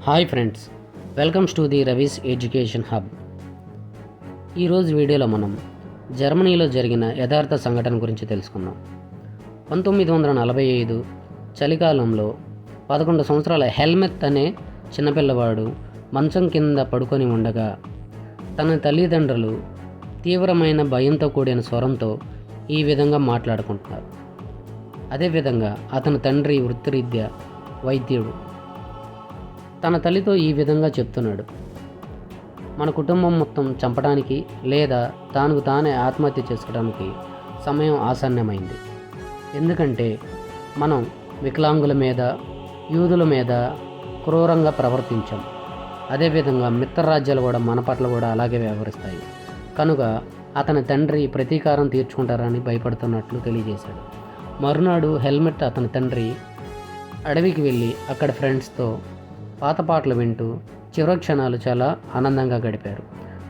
Hi friends, welcomes to the Ravi's education hub. ఈరోజు వీడియోలో మనం జర్మనీలో జరిగిన యథార్థ సంఘటన గురించి తెలుసుకుందాం. 1945 చలికాలంలో 11 సంవత్సరాల హెల్మెత్ అనే చిన్నపిల్లవాడు మంచం కింద పడుకొని ఉండగా తన తల్లిదండ్రులు తీవ్రమైన భయంతో కూడిన స్వరంతో ఈ విధంగా మాట్లాడుకుంటున్నారు. అదేవిధంగా అతని తండ్రి వృత్తిరీత్యా వైద్యుడు. తన తల్లితో ఈ విధంగా చెప్తున్నాడు: మన కుటుంబం మొత్తం చంపడానికి లేదా తాను తానే ఆత్మహత్య చేసుకోవడానికి సమయం ఆసన్నమైంది. ఎందుకంటే మనం వికలాంగుల మీద, యూదుల మీద క్రూరంగా ప్రవర్తించాం. అదేవిధంగా మిత్రరాజ్యాలు కూడా మన పట్ల కూడా అలాగే వ్యవహరిస్తాయి. కనుక అతని తండ్రి ప్రతీకారం తీర్చుకుంటారని భయపడుతున్నట్లు తెలియజేశాడు. మరునాడు హెల్మెట్ అతని తండ్రి అడవికి వెళ్ళి అక్కడ ఫ్రెండ్స్తో పాత పాటలు వింటూ చివరి క్షణాలు చాలా ఆనందంగా గడిపారు.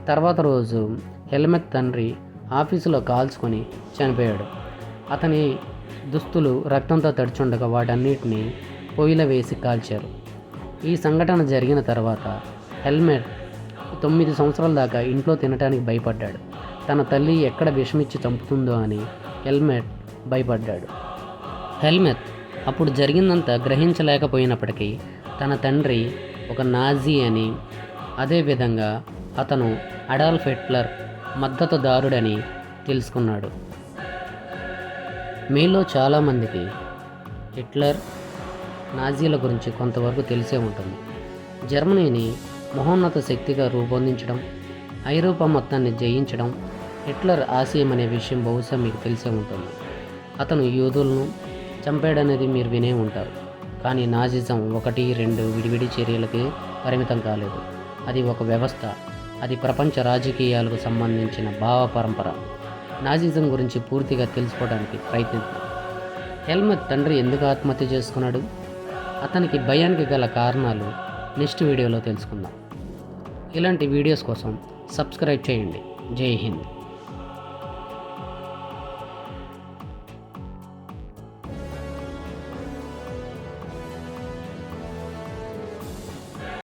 తర్వాత రోజు హెల్మెట్ తండ్రి ఆఫీసులో కాల్చుకొని చనిపోయాడు. అతని దుస్తులు రక్తంతో తడిచుండగా వాటన్నిటిని పొయ్యిలో వేసి కాల్చారు. ఈ సంఘటన జరిగిన తర్వాత హెల్మెట్ 9 సంవత్సరాల దాకా ఇంట్లో తినడానికి భయపడ్డాడు. తన తల్లి ఎక్కడ విషమిచ్చి చంపుతుందో అని హెల్మెట్ భయపడ్డాడు. హెల్మెట్ అప్పుడు జరిగిందంతా గ్రహించలేకపోయినప్పటికీ తన తండ్రి ఒక నాజీ అని, అదేవిధంగా అతను అడాల్ఫ్ హిట్లర్ మద్దతుదారుడని తెలుసుకున్నాడు. మీలో చాలామందికి హిట్లర్, నాజీల గురించి కొంతవరకు తెలిసే ఉంటుంది. జర్మనీని మహోన్నత శక్తిగా రూపొందించడం, ఐరోపా మొత్తాన్ని జయించడం హిట్లర్ ఆశయం అనే విషయం బహుశా మీకు తెలిసే ఉంటుంది. అతను యూదులను చంపాడనేది మీరు వినే ఉంటారు. కానీ నాజిజం 1-2 విడివిడి చర్యలకి పరిమితం కాలేదు. అది ఒక వ్యవస్థ. అది ప్రపంచ రాజకీయాలకు సంబంధించిన భావ పరంపర. నాజిజం గురించి పూర్తిగా తెలుసుకోవడానికి ప్రయత్నిద్దాం. హెల్మెట్ తండ్రి ఎందుకు ఆత్మహత్య చేసుకున్నాడు? అతనికి భయానికి గల కారణాలు నెక్స్ట్ వీడియోలో తెలుసుకుందాం. ఇలాంటి వీడియోస్ కోసం సబ్స్క్రైబ్ చేయండి. జై హింద్.